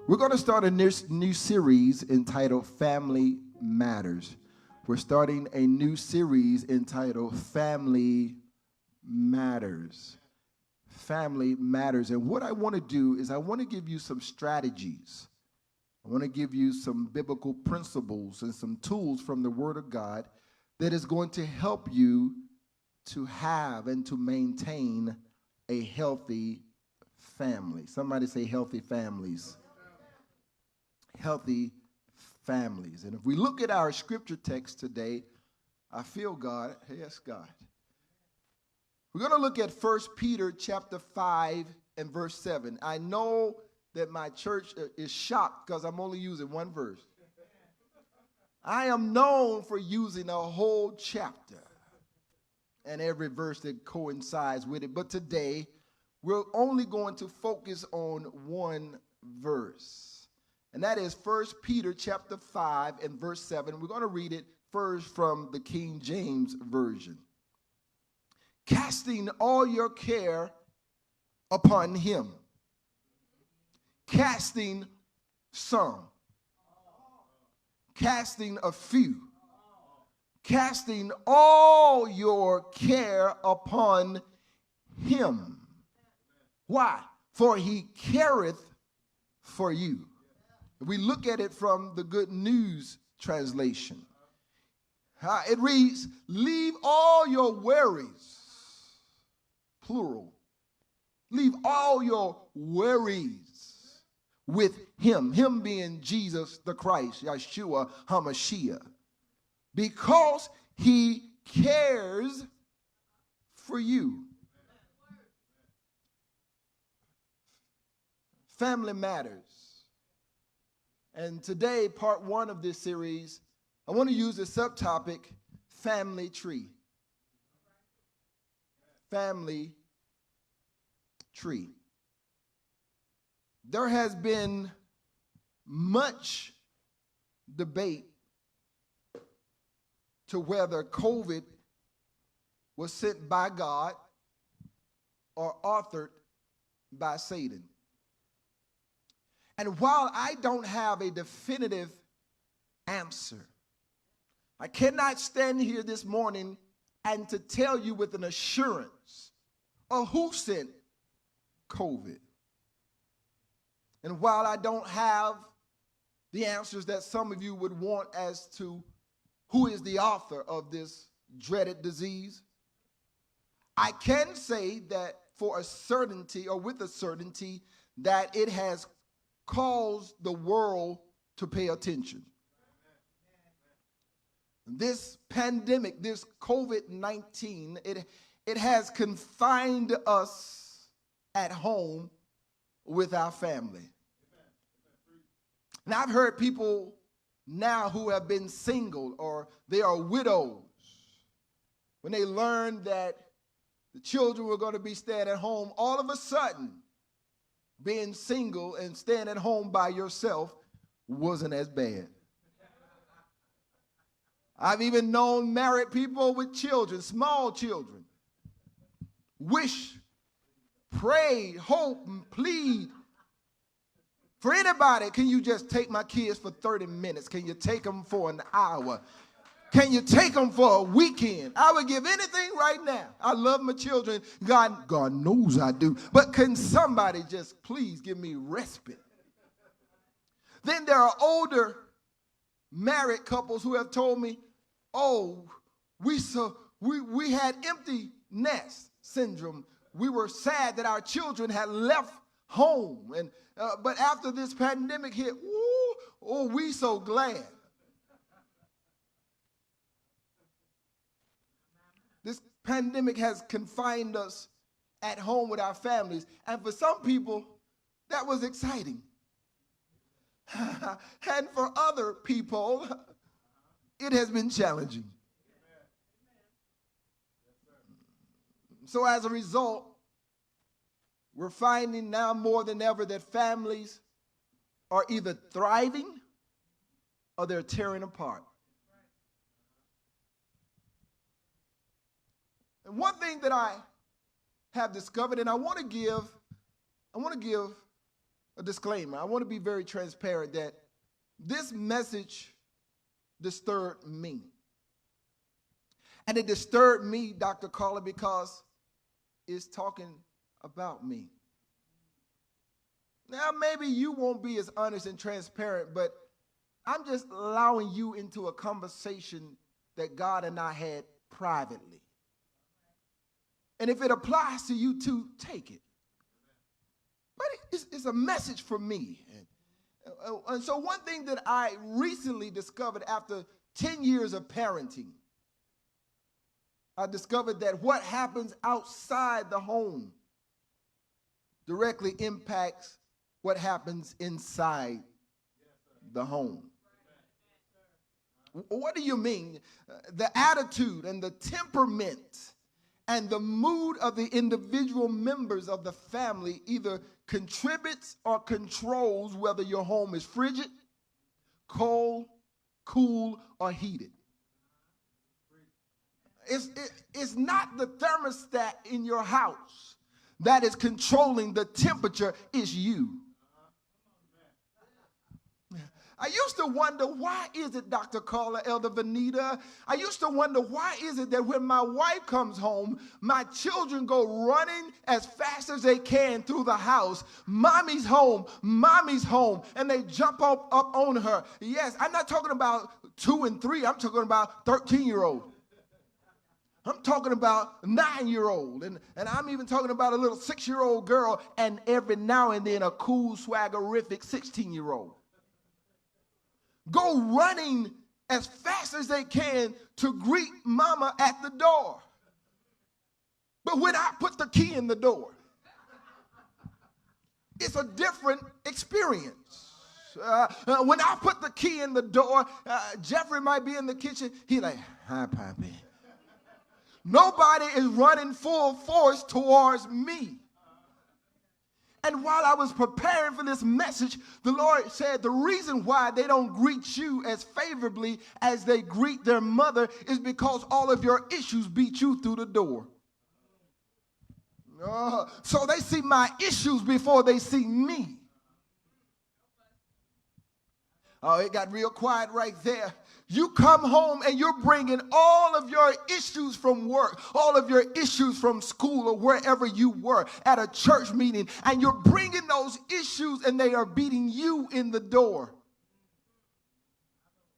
We're going to start a new series entitled Family Matters. We're starting a new series entitled Family Matters. Family Matters. And what I want to do is I want to give you some strategies. I want to give you some biblical principles and some tools from the Word of God that is going to help you to have and to maintain a healthy family. Somebody say healthy families. Healthy families. And if we look at our scripture text today, I feel God. Yes, God. We're going to look at 1 Peter chapter 5 and verse 7. I know that my church is shocked because I'm only using one verse. I am known for using a whole chapter and every verse that coincides with it. But today, we're only going to focus on one verse. And that is 1 Peter chapter 5 and verse 7. We're going to read it first from the King James Version. Casting all your care upon him. Casting some. Casting a few. Casting all your care upon him. Why? For he careth for you. We look at it from the Good News translation. It reads, leave all your worries, plural. Leave all your worries with him. Him being Jesus the Christ, Yeshua HaMashiach. Because he cares for you. Family Matters. And today, part one of this series, I want to use the subtopic, family tree. Family tree. There has been much debate to whether COVID was sent by God or authored by Satan. And while I don't have a definitive answer, I cannot stand here this morning and to tell you with an assurance of who sent COVID. And while I don't have the answers that some of you would want as to who is the author of this dreaded disease, I can say that for a certainty, or with a certainty, that it has caused the world to pay attention. This pandemic, this COVID-19, it has confined us at home with our family. And I've heard people now who have been single or they are widows, when they learned that the children were going to be staying at home, all of a sudden, being single and staying at home by yourself wasn't as bad. I've even known married people with children, small children, wish, pray, hope, and plead for anybody. Can you just take my kids for 30 minutes? Can you take them for an hour? Can you take them for a weekend? I would give anything right now. I love my children. God knows I do. But can somebody just please give me respite? Then there are older married couples who have told me, oh, we had empty nest syndrome. We were sad that our children had left home. And but after this pandemic hit, we so glad. This pandemic has confined us at home with our families. And for some people, that was exciting. And for other people, it has been challenging. So as a result, we're finding now more than ever that families are either thriving or they're tearing apart. And one thing that I have discovered, and I want to give a disclaimer. I want to be very transparent that this message disturbed me. And it disturbed me, Dr. Carla, because it's talking about me. Now, maybe you won't be as honest and transparent, but I'm just allowing you into a conversation that God and I had privately. And if it applies to you too, take it. But it's a message for me. And so one thing that I recently discovered after 10 years of parenting, I discovered that what happens outside the home directly impacts what happens inside the home. What do you mean? The attitude and the temperament and the mood of the individual members of the family either contributes or controls whether your home is frigid, cold, cool, or heated. It's not the thermostat in your house that is controlling the temperature, it's you. I used to wonder, why is it, Dr. Carla, Elder Vanita, I used to wonder, why is it that when my wife comes home, my children go running as fast as they can through the house, mommy's home, and they jump up on her. Yes, I'm not talking about 2 and 3, I'm talking about 13-year-old. I'm talking about 9-year-old, and I'm even talking about a little 6-year-old girl, and every now and then a cool, swaggerific 16-year-old. Go running as fast as they can to greet mama at the door. But when I put the key in the door, it's a different experience. When I put the key in the door, Jeffrey might be in the kitchen. He like, hi, Pappy. Nobody is running full force towards me. And while I was preparing for this message, the Lord said the reason why they don't greet you as favorably as they greet their mother is because all of your issues beat you through the door. So they see my issues before they see me. Oh, it got real quiet right there. You come home and you're bringing all of your issues from work, all of your issues from school or wherever you were at a church meeting, and you're bringing those issues and they are beating you in the door.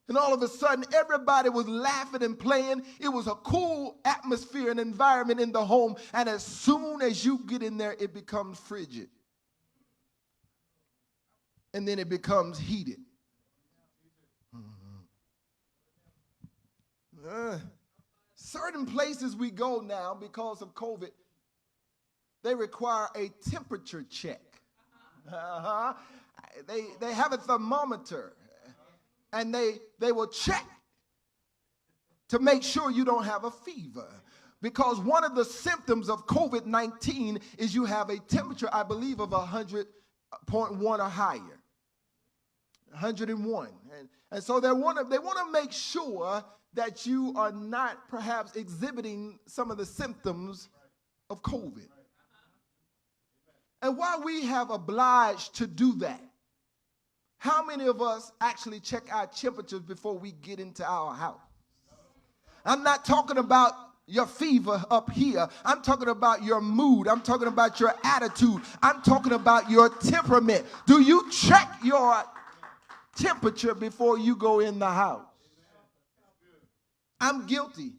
And all of a sudden, everybody was laughing and playing. It was a cool atmosphere and environment in the home. And as soon as you get in there, it becomes frigid. And then it becomes heated. Certain places we go now because of COVID, they require a temperature check. They have a thermometer, and they will check to make sure you don't have a fever. Because one of the symptoms of COVID-19 is you have a temperature, I believe, of 100.1 or higher. 101. And so they want to make sure that you are not perhaps exhibiting some of the symptoms of COVID. And while we have obliged to do that, how many of us actually check our temperatures before we get into our house? I'm not talking about your fever up here. I'm talking about your mood. I'm talking about your attitude. I'm talking about your temperament. Do you check your temperature before you go in the house? I'm guilty,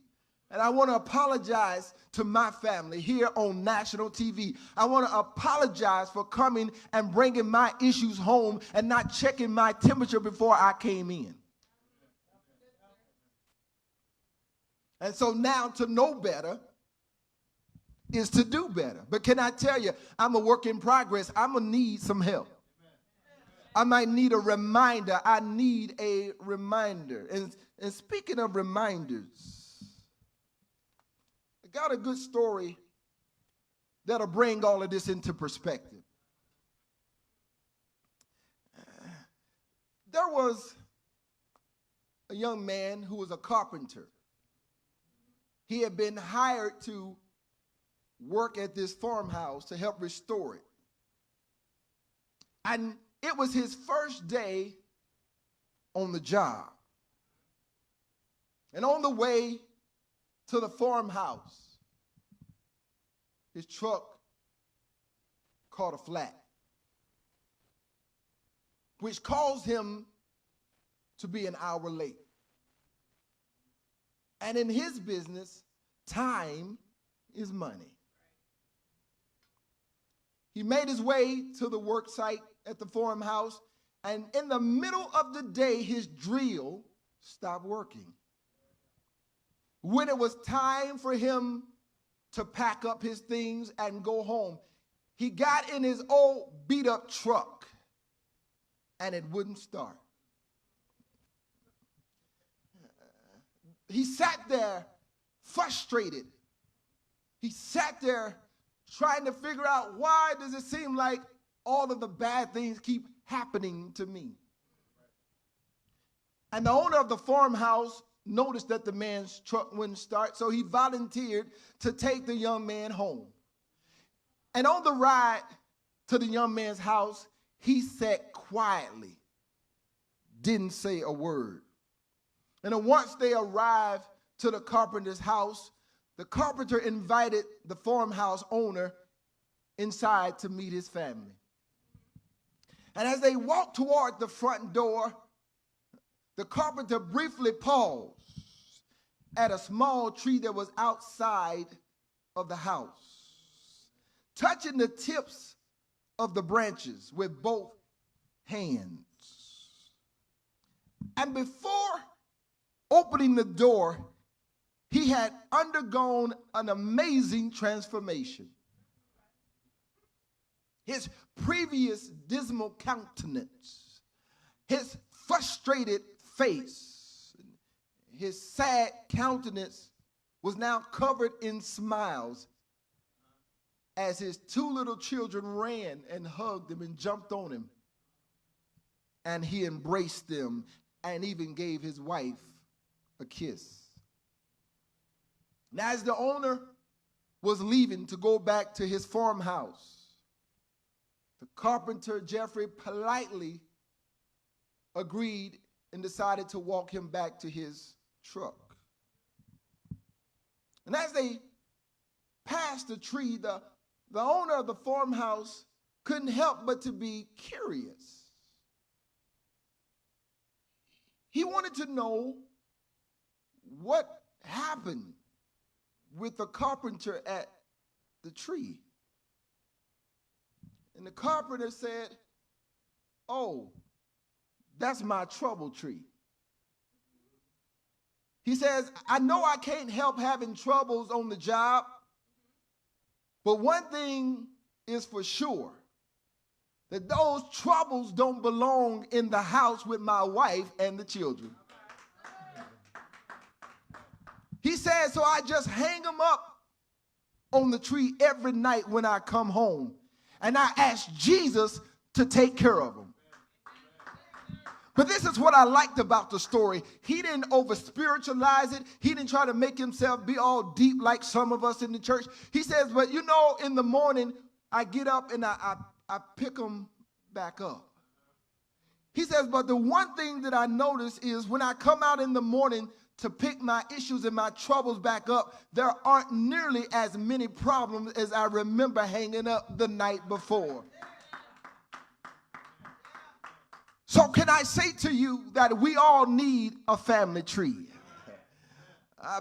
and I want to apologize to my family here on national TV. I want to apologize for coming and bringing my issues home and not checking my temperature before I came in. And so now to know better is to do better. But can I tell you, I'm a work in progress. I'm going to need some help. I might need a reminder. I need a reminder. And speaking of reminders, I got a good story that'll bring all of this into perspective. There was a young man who was a carpenter. He had been hired to work at this farmhouse to help restore it. And it was his first day on the job. And on the way to the farmhouse, his truck caught a flat, which caused him to be an hour late. And in his business, time is money. He made his way to the work site at the farmhouse, and in the middle of the day, his drill stopped working. When it was time for him to pack up his things and go home, he got in his old beat-up truck, and it wouldn't start. He sat there frustrated. He sat there trying to figure out, why does it seem like all of the bad things keep happening to me? And the owner of the farmhouse noticed that the man's truck wouldn't start, so he volunteered to take the young man home. And on the ride to the young man's house, he sat quietly, didn't say a word. And then once they arrived to the carpenter's house, the carpenter invited the farmhouse owner inside to meet his family. And as they walked toward the front door, the carpenter briefly paused at a small tree that was outside of the house, touching the tips of the branches with both hands. And before opening the door, he had undergone an amazing transformation. His previous dismal countenance, his frustrated face, his sad countenance was now covered in smiles as his two little children ran and hugged him and jumped on him. And he embraced them and even gave his wife a kiss. Now, as the owner was leaving to go back to his farmhouse, the carpenter, Jeffrey, politely agreed and decided to walk him back to his truck. And as they passed the tree, the owner of the farmhouse couldn't help but to be curious. He wanted to know what happened with the carpenter at the tree. And the carpenter said, "Oh, that's my trouble tree." He says, "I know I can't help having troubles on the job, but one thing is for sure, that those troubles don't belong in the house with my wife and the children." He says, "So I just hang them up on the tree every night when I come home, and I ask Jesus to take care of them." But this is what I liked about the story. He didn't over-spiritualize it. He didn't try to make himself be all deep like some of us in the church. He says, "But you know, in the morning, I get up and I pick them back up." He says, "But the one thing that I notice is when I come out in the morning to pick my issues and my troubles back up, there aren't nearly as many problems as I remember hanging up the night before." So can I say to you that we all need a family tree?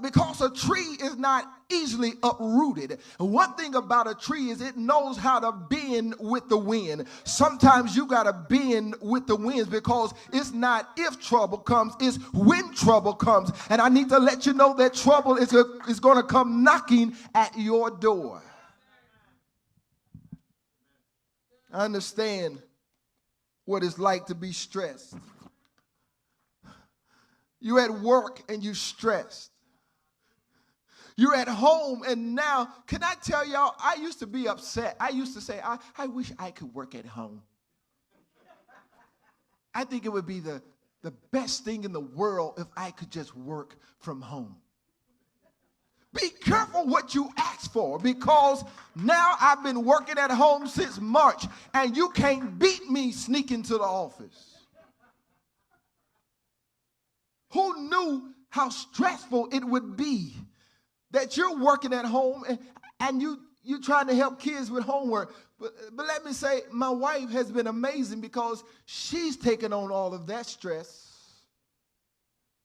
Because a tree is not easily uprooted. One thing about a tree is it knows how to bend with the wind. Sometimes you got to bend with the winds, because it's not if trouble comes, it's when trouble comes. And I need to let you know that trouble is going to come knocking at your door. I understand what it's like to be stressed. You're at work and you're stressed. You're at home, and now, can I tell y'all, I used to be upset. I used to say, I wish I could work at home. I think it would be the best thing in the world if I could just work from home. Be careful what you ask for, because now I've been working at home since March and you can't beat me sneaking to the office. Who knew how stressful it would be that you're working at home and you're trying to help kids with homework? But let me say, my wife has been amazing because she's taken on all of that stress.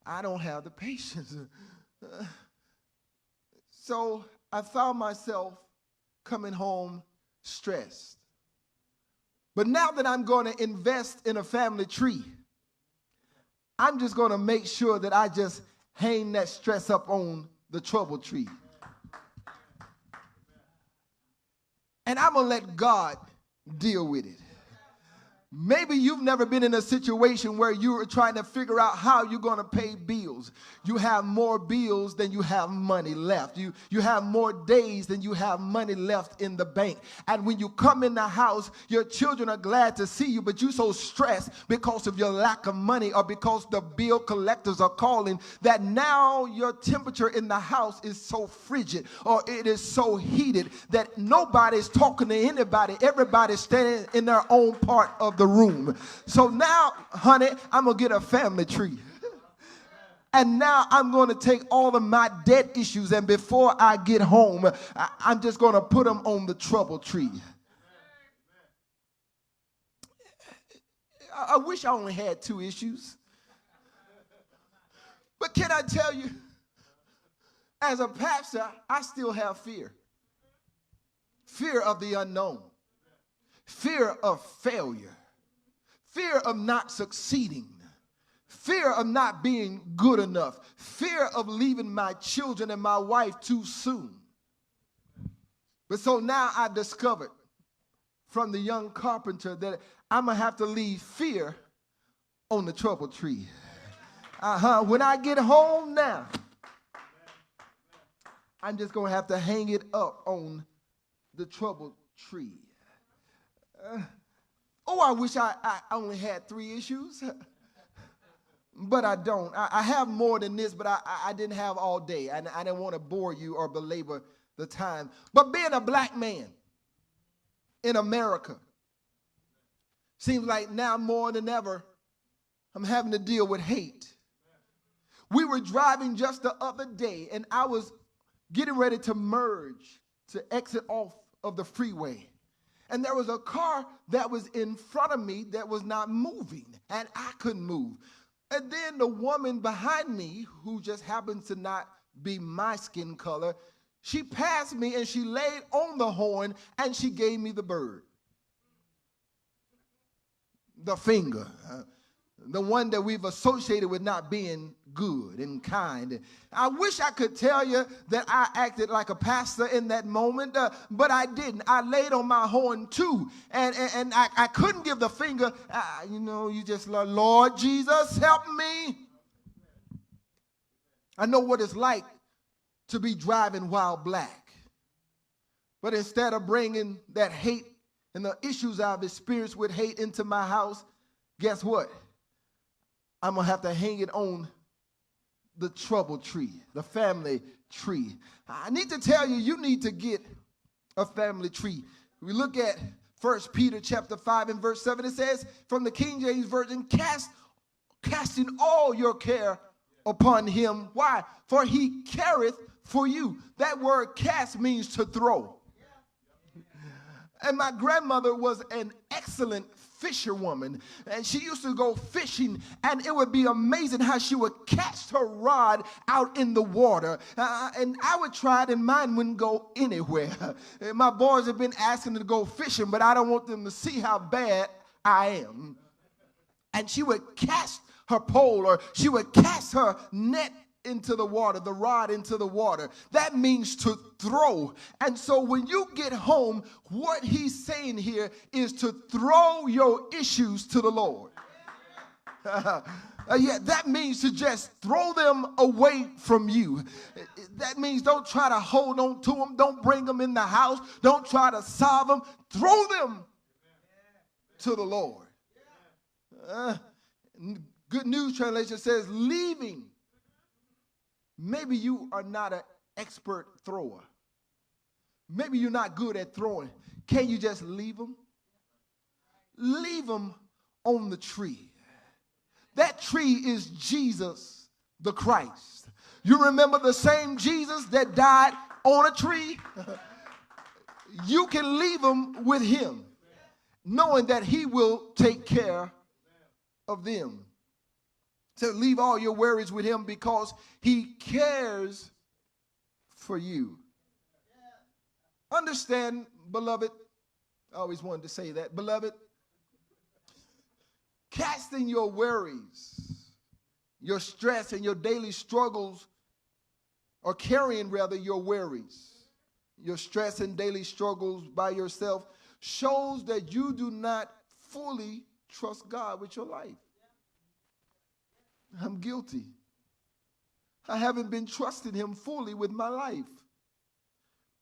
I don't have the patience. So I found myself coming home stressed. But now that I'm going to invest in a family tree, I'm just going to make sure that I just hang that stress up on the trouble tree. And I'm going to let God deal with it. Maybe you've never been in a situation where you're trying to figure out how you're going to pay bills. You have more bills than you have money left. You have more days than you have money left in the bank. And when you come in the house, your children are glad to see you, but you're so stressed because of your lack of money or because the bill collectors are calling that now your temperature in the house is so frigid or it is so heated that nobody's talking to anybody. Everybody's standing in their own part of the room. So now, honey, I'm going to get a family tree. And now I'm going to take all of my debt issues, and before I get home, I'm just going to put them on the trouble tree. I wish I only had 2 issues. But can I tell you, as a pastor, I still have fear. Fear of the unknown. Fear of failure. Fear of not succeeding. Fear of not being good enough. Fear of leaving my children and my wife too soon. But so now I discovered from the young carpenter that I'm going to have to leave fear on the trouble tree. When I get home now, I'm just going to have to hang it up on the trouble tree. I wish I only had 3 issues. But I don't. I have more than this, but I didn't have all day. I didn't want to bore you or belabor the time. But being a black man in America seems like now more than ever I'm having to deal with hate. We were driving just the other day, and I was getting ready to merge to exit off of the freeway. And there was a car that was in front of me that was not moving, and I couldn't move. And then the woman behind me, who just happens to not be my skin color, she passed me and she laid on the horn and she gave me the bird. The finger. The one that we've associated with not being good and kind. I wish I could tell you that I acted like a pastor in that moment, but I didn't. I laid on my horn too, and I couldn't give the finger. You just, Lord Jesus, help me. I know what it's like to be driving while black, but instead of bringing that hate and the issues I've experienced with hate into my house, guess what? I'm going to have to hang it on the trouble tree, the family tree. I need to tell you, you need to get a family tree. We look at 1 Peter chapter 5 and verse 7. It says, from the King James Version, casting all your care upon him. Why? For he careth for you. That word cast means to throw. And my grandmother was an excellent fisherwoman, and she used to go fishing, and it would be amazing how she would cast her rod out in the water, and I would try it and mine wouldn't go anywhere. My boys have been asking to go fishing, but I don't want them to see how bad I am. And she would cast her pole, or she would cast her net into the water, the rod into the water. That means to throw. And so when you get home, what he's saying here is to throw your issues to the Lord. That means to just throw them away from you. That means don't try to hold on to them. Don't bring them in the house. Don't try to solve them. Throw them to the Lord. Good News Translation says leaving. Maybe you are not an expert thrower. Maybe you're not good at throwing. Can you just leave them? Leave them on the tree. That tree is Jesus the Christ. You remember the same Jesus that died on a tree? You can leave them with him, knowing that he will take care of them. So leave all your worries with him because he cares for you. Understand, beloved, I always wanted to say that, beloved, casting your worries, your stress, and your daily struggles, or carrying rather your worries, your stress and daily struggles by yourself, shows that you do not fully trust God with your life. I'm guilty. I haven't been trusting him fully with my life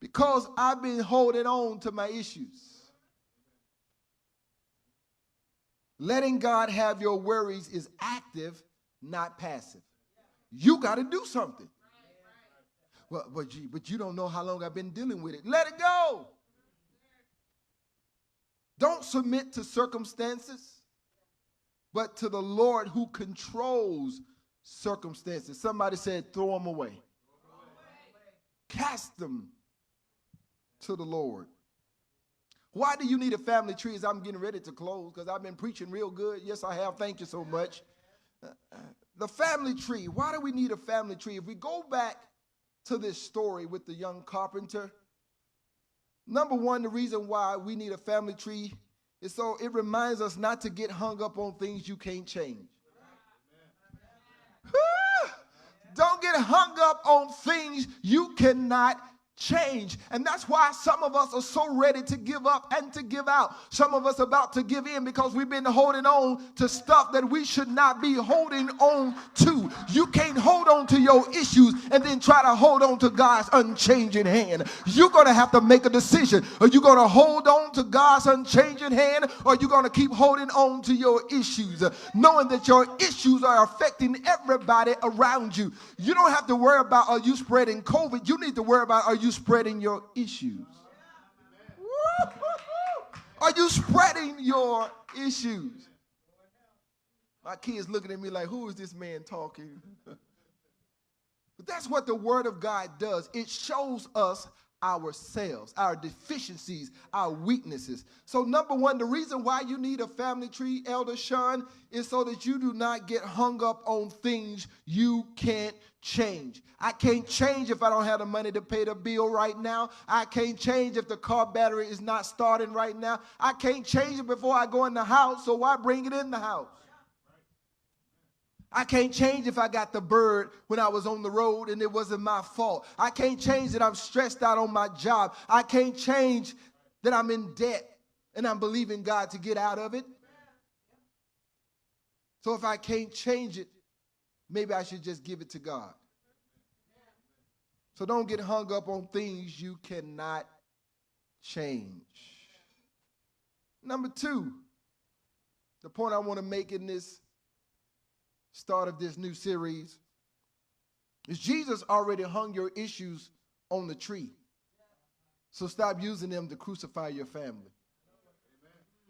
because I've been holding on to my issues. Letting God have your worries is active, not passive. You got to do something. Well, but you don't know how long I've been dealing with it. Let it go. Don't submit to circumstances, but to the Lord who controls circumstances. Somebody said, throw them away. Cast them to the Lord. Why do you need a family tree? As I'm getting ready to close, because I've been preaching real good. Yes, I have. Thank you so much. The family tree. Why do we need a family tree? If we go back to this story with the young carpenter, number one, the reason why we need a family tree is so it reminds us not to get hung up on things you can't change. Don't get hung up on things you cannot change. And that's why some of us are so ready to give up and to give out. Some of us about to give in because we've been holding on to stuff that we should not be holding on to. You can't hold on to your issues and then try to hold on to God's unchanging hand. You're going to have to make a decision. Are you going to hold on to God's unchanging hand, or are you going to keep holding on to your issues, knowing that your issues are affecting everybody around you? You don't have to worry about, are you spreading COVID? You need to worry about, are you spreading your issues? Are you spreading your issues? My kids looking at me like, who is this man talking? But that's what the Word of God does. It shows us ourselves, our deficiencies, our weaknesses. So number one, the reason why you need a family tree, Elder Sean, is so that you do not get hung up on things you can't change. I can't change if I don't have the money to pay the bill right now. I can't change if the car battery is not starting right now. I can't change it before I go in the house, so why bring it in the house? I can't change if I got the bird when I was on the road and it wasn't my fault. I can't change that I'm stressed out on my job. I can't change that I'm in debt and I'm believing God to get out of it. So if I can't change it, maybe I should just give it to God. So don't get hung up on things you cannot change. Number two, the point I want to make in this start of this new series is Jesus already hung your issues on the tree. So stop using them to crucify your family.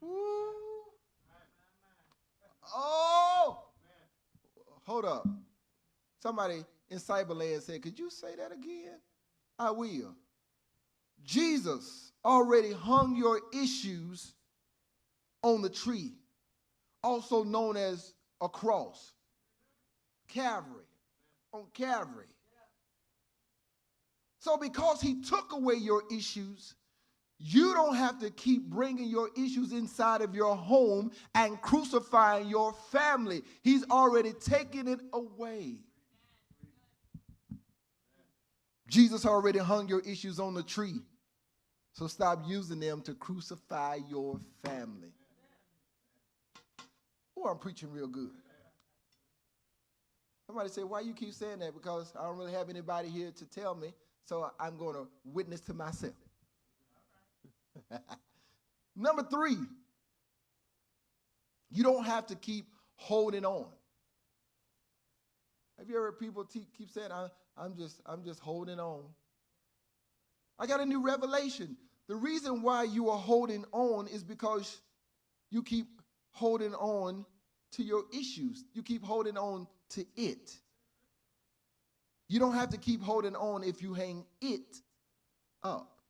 Ooh. Oh, hold up. Somebody in Cyberland said, could you say that again? I will. Jesus already hung your issues on the tree, also known as a cross. Calvary, on Calvary. So because he took away your issues, you don't have to keep bringing your issues inside of your home and crucifying your family. He's already taken it away. Jesus already hung your issues on the tree. So stop using them to crucify your family. Oh, I'm preaching real good. Somebody say, why you keep saying that? Because I don't really have anybody here to tell me, so I'm going to witness to myself. Number three, you don't have to keep holding on. Have you ever heard people keep saying, I'm just holding on. I got a new revelation. The reason why you are holding on is because you keep holding on to your issues. You keep holding on to it. You don't have to keep holding on if you hang it up.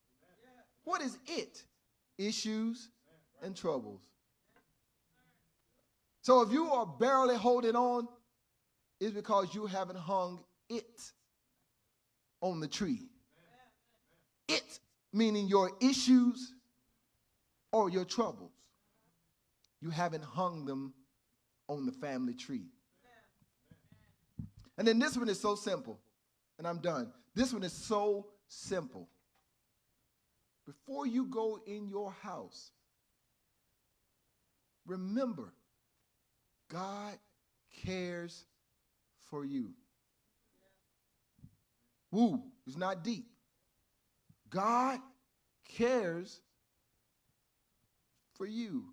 What is it? Issues and troubles. So if you are barely holding on, it's because you haven't hung it on the tree. It meaning your issues or your troubles. You haven't hung them on the family tree. And then this one is so simple, and I'm done. This one is so simple. Before you go in your house, remember, God cares for you. Woo, it's not deep. God cares for you.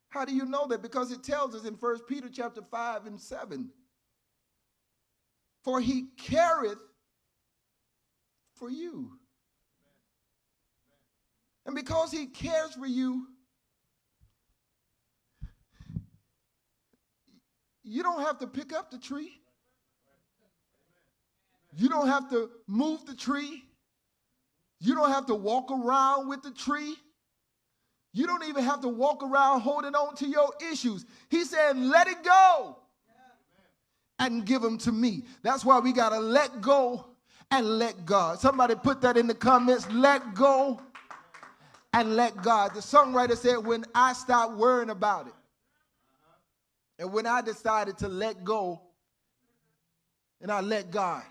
How do you know that? Because it tells us in 1 Peter chapter 5 and 7. For he careth for you. And because he cares for you, you don't have to pick up the tree. You don't have to move the tree. You don't have to walk around with the tree. You don't even have to walk around holding on to your issues. He said, let it go and give them to me. That's why we got to let go and let God. Somebody put that in the comments. Let go and let God. The songwriter said, when I stopped worrying about it, and when I decided to let go, and I let God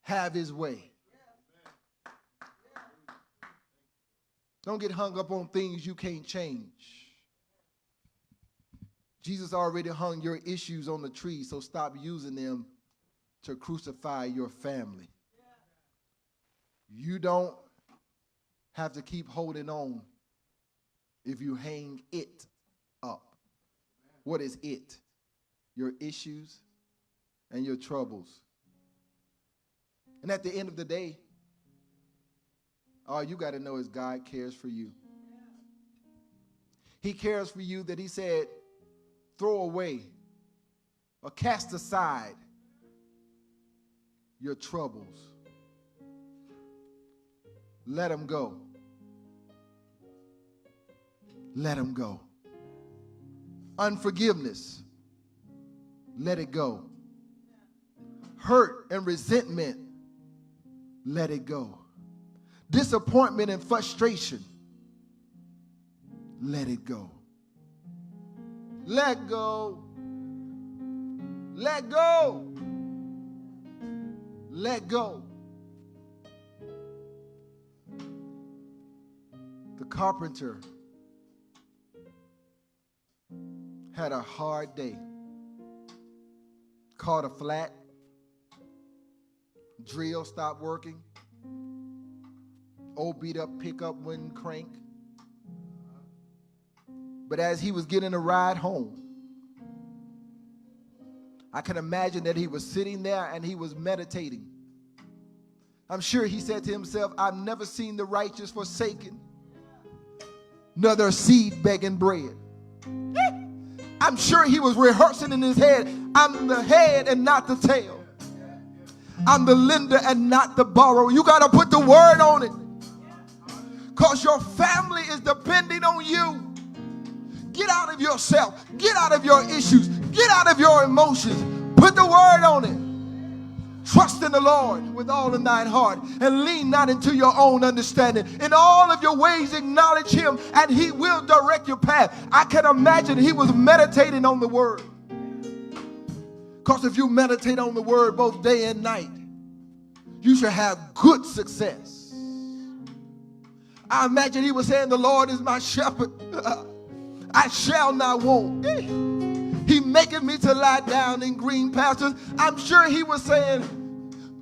have his way. Don't get hung up on things you can't change. Jesus already hung your issues on the tree, so stop using them to crucify your family. You don't have to keep holding on if you hang it up. What is it? Your issues and your troubles. And at the end of the day, all you got to know is God cares for you. He cares for you that he said, throw away or cast aside your troubles. Let them go. Let them go. Unforgiveness, let it go. Hurt and resentment, let it go. Disappointment and frustration, let it go. Let go. Let go. Let go. The carpenter had a hard day. Caught a flat. Drill stopped working. Old beat up pickup wouldn't crank. But as he was getting a ride home, I can imagine that he was sitting there and he was meditating. I'm sure he said to himself, I've never seen the righteous forsaken, nor their seed begging bread. I'm sure he was rehearsing in his head, I'm the head and not the tail. I'm the lender and not the borrower. You got to put the word on it. Because your family is depending on you. Get out of yourself. Get out of your issues. Get out of your emotions. Put the word on it. Trust in the Lord with all in thine heart and lean not into your own understanding. In all of your ways acknowledge him and he will direct your path. I can imagine he was meditating on the word. Because if you meditate on the word both day and night, you shall have good success. I imagine he was saying, the Lord is my shepherd. I shall not want. He maketh me to lie down in green pastures. I'm sure he was saying,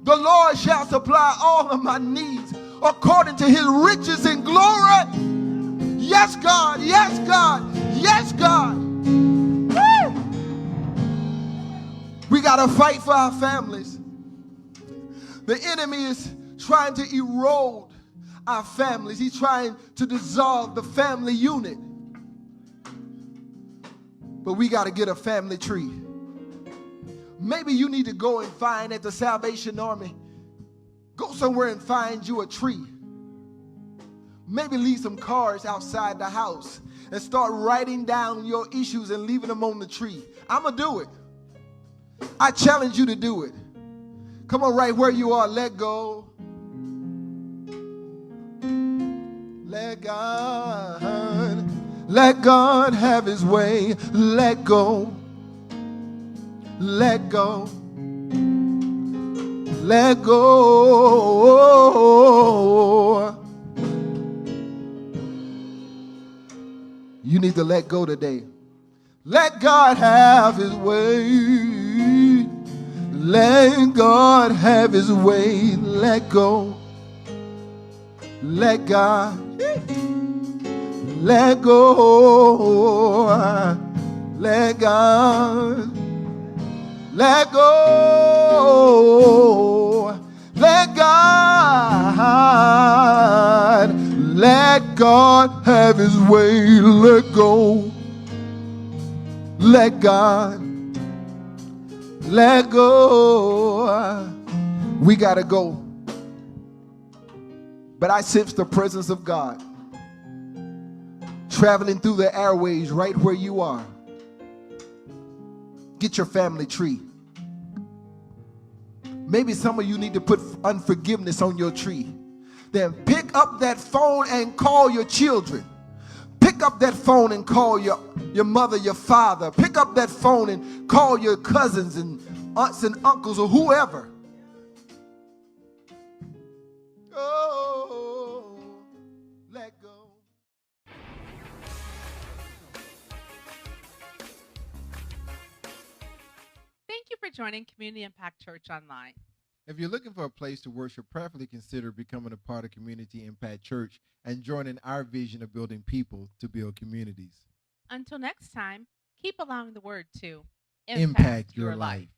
the Lord shall supply all of my needs according to his riches and glory. Yes, God. Yes, God. Yes, God. Woo! We got to fight for our families. The enemy is trying to erode our families. He's trying to dissolve the family unit. But we got to get a family tree. Maybe you need to go and find at the Salvation Army, go somewhere and find you a tree. Maybe leave some cards outside the house and start writing down your issues and leaving them on the tree. I'm going to do it. I challenge you to do it. Come on, right where you are, let go. Let God have his way. Let go. Let go. Let go. You need to let go today. Let God have his way. Let God have his way. Let go. Let God. Let go. Let God. Let go. Let God. Let God have his way. Let go. Let God. Let go. We got to go. But I sense the presence of God traveling through the airways right where you are. Get your family tree. Maybe some of you need to put unforgiveness on your tree. Then pick up that phone and call your children. Pick up that phone and call your mother, your father. Pick up that phone and call your cousins and aunts and uncles or whoever. Oh, let go. Thank you for joining Community Impact Church Online. If you're looking for a place to worship, prayerfully consider becoming a part of Community Impact Church and joining our vision of building people to build communities. Until next time, keep allowing the word to Impact your life.